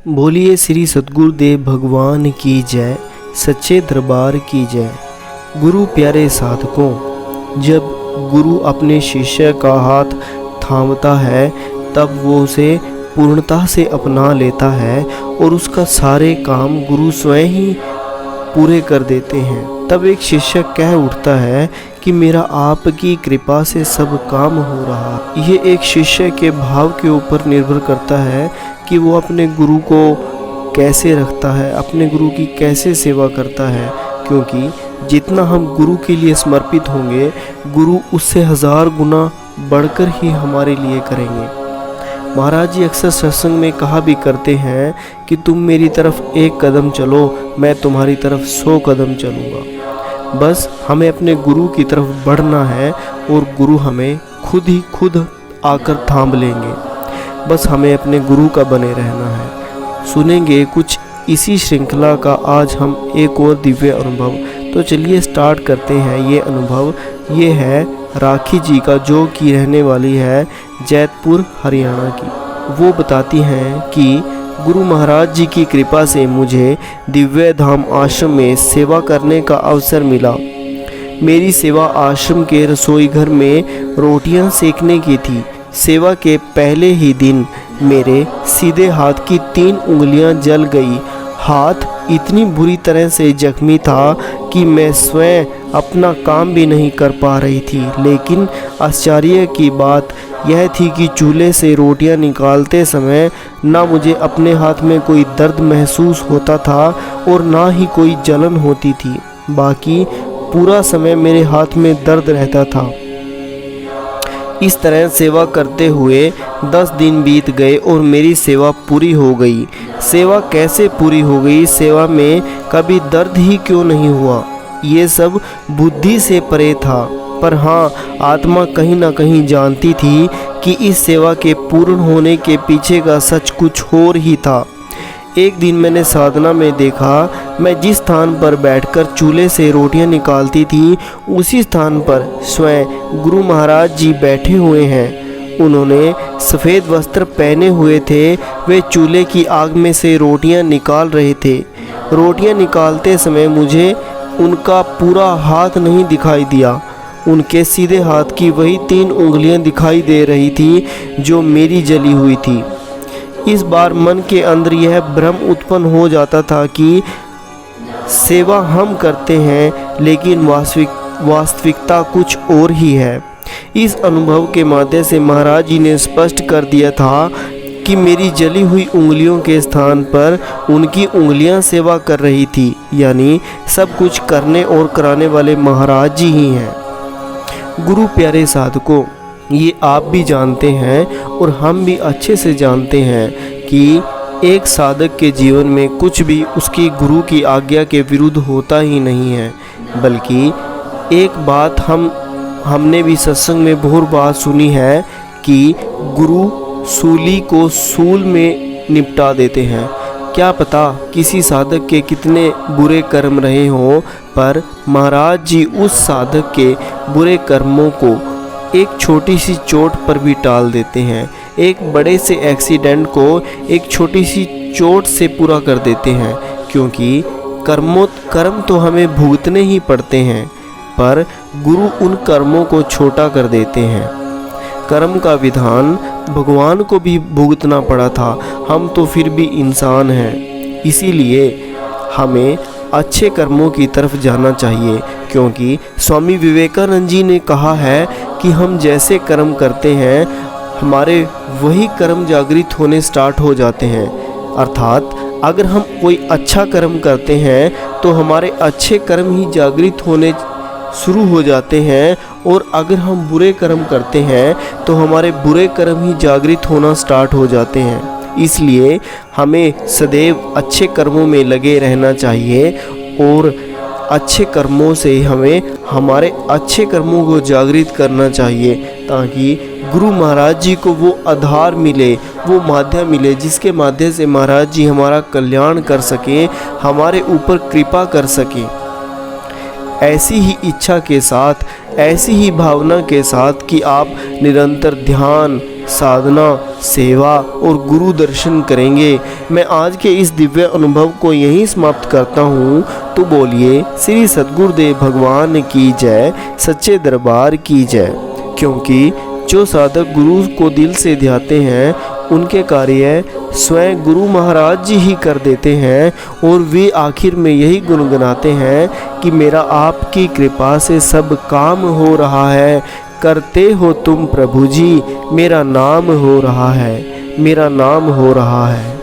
बोलिए श्री सद्गुरुदेव भगवान की जय, सच्चे दरबार की जय। गुरु प्यारे साधकों, जब गुरु अपने शिष्य का हाथ थामता है तब वो उसे पूर्णता से अपना लेता है और उसका सारे काम गुरु स्वयं ही पूरे कर देते हैं। तब एक शिष्य कह उठता है कि मेरा आपकी कृपा से सब काम हो रहा। ये एक शिष्य के भाव के ऊपर निर्भर करता है कि वो अपने गुरु को कैसे रखता है, अपने गुरु की कैसे सेवा करता है, क्योंकि जितना हम गुरु के लिए समर्पित होंगे, गुरु उससे 1000 गुना बढ़कर ही हमारे लिए करेंगे। महाराज जी अक्सर सत्संग में कहा भी करते हैं कि तुम मेरी तरफ 1 कदम चलो, मैं तुम्हारी तरफ 100 कदम चलूँगा। बस हमें अपने गुरु की तरफ बढ़ना है और गुरु हमें खुद आकर थाम लेंगे। बस हमें अपने गुरु का बने रहना है। सुनेंगे कुछ इसी श्रृंखला का आज हम एक और दिव्य अनुभव। तो चलिए स्टार्ट करते हैं ये अनुभव। ये है राखी जी का, जो कि रहने वाली है जैतपुर हरियाणा की। वो बताती हैं कि गुरु महाराज जी की कृपा से मुझे दिव्य धाम आश्रम में सेवा करने का अवसर मिला। मेरी सेवा आश्रम के रसोई घर में रोटियां सेकने की थी। सेवा के पहले ही दिन मेरे सीधे हाथ की 3 उंगलियां जल गई। हाथ इतनी बुरी तरह से जख्मी था कि मैं स्वयं अपना काम भी नहीं कर पा रही थी। लेकिन आश्चर्य की बात यह थी कि चूल्हे से रोटियां निकालते समय ना मुझे अपने हाथ में कोई दर्द महसूस होता था और ना ही कोई जलन होती थी। बाकी पूरा समय मेरे हाथ में दर्द रहता था। इस तरह सेवा करते हुए 10 दिन बीत गए और मेरी सेवा पूरी हो गई। सेवा कैसे पूरी हो गई? सेवा में कभी दर्द ही क्यों नहीं हुआ? ये सब बुद्धि से परे था। पर हाँ, आत्मा कहीं ना कहीं जानती थी कि इस सेवा के पूर्ण होने के पीछे का सच कुछ और ही था। एक दिन मैंने साधना में देखा, मैं जिस स्थान पर बैठकर चूल्हे से रोटियां निकालती थी, उसी स्थान पर स्वयं गुरु महाराज जी बैठे हुए हैं। उन्होंने सफ़ेद वस्त्र पहने हुए थे। वे चूल्हे की आग में से रोटियां निकाल रहे थे। रोटियां निकालते समय मुझे उनका पूरा हाथ नहीं दिखाई दिया। उनके सीधे हाथ की वही 3 उंगलियां दिखाई दे रही थी जो मेरी जली हुई थी। इस बार मन के अंदर यह भ्रम उत्पन्न हो जाता था कि सेवा हम करते हैं, लेकिन वास्तविकता कुछ और ही है। इस अनुभव के माध्यम से महाराज जी ने स्पष्ट कर दिया था कि मेरी जली हुई उंगलियों के स्थान पर उनकी उंगलियां सेवा कर रही थी। यानी सब कुछ करने और कराने वाले महाराज जी ही हैं। गुरु प्यारे साधकों, ये आप भी जानते हैं और हम भी अच्छे से जानते हैं कि एक साधक के जीवन में कुछ भी उसकी गुरु की आज्ञा के विरुद्ध होता ही नहीं है। बल्कि एक बात हमने भी सत्संग में बहुत बात सुनी है कि गुरु सूली को सूल में निपटा देते हैं। क्या पता किसी साधक के कितने बुरे कर्म रहे हों, पर महाराज जी उस साधक के बुरे कर्मों को एक छोटी सी चोट पर भी टाल देते हैं। एक बड़े से एक्सीडेंट को एक छोटी सी चोट से पूरा कर देते हैं, क्योंकि कर्म तो हमें भुगतने ही पड़ते हैं, पर गुरु उन कर्मों को छोटा कर देते हैं। कर्म का विधान भगवान को भी भुगतना पड़ा था, हम तो फिर भी इंसान हैं। इसीलिए हमें अच्छे कर्मों की तरफ जाना चाहिए, क्योंकि स्वामी विवेकानंद जी ने कहा है कि हम जैसे कर्म करते हैं, हमारे वही कर्म जागृत होने स्टार्ट हो जाते हैं। अर्थात अगर हम कोई अच्छा कर्म करते हैं तो हमारे अच्छे कर्म ही जागृत होने शुरू हो जाते हैं, और अगर हम बुरे कर्म करते हैं तो हमारे बुरे कर्म ही जागृत होना स्टार्ट हो जाते हैं। इसलिए हमें सदैव अच्छे कर्मों में लगे रहना चाहिए और अच्छे कर्मों से हमें हमारे अच्छे कर्मों को जागृत करना चाहिए, ताकि गुरु महाराज जी को वो आधार मिले, वो माध्यम मिले जिसके माध्यम से महाराज जी हमारा कल्याण कर सकें, हमारे ऊपर कृपा कर सकें। ऐसी ही इच्छा के साथ, ऐसी ही भावना के साथ कि आप निरंतर ध्यान, साधना, सेवा और गुरु दर्शन करेंगे। मैं आज के इस दिव्य अनुभव को यहीं समाप्त करता हूँ। तो बोलिए श्री सद्गुरुदेव भगवान की जय, सच्चे दरबार की जय। क्योंकि जो साधक गुरु को दिल से ध्याते हैं उनके कार्य स्वयं गुरु महाराज जी ही कर देते हैं, और वे आखिर में यही गुनगुनाते हैं कि मेरा आपकी कृपा से सब काम हो रहा है, करते हो तुम प्रभु जी, मेरा नाम हो रहा है, मेरा नाम हो रहा है।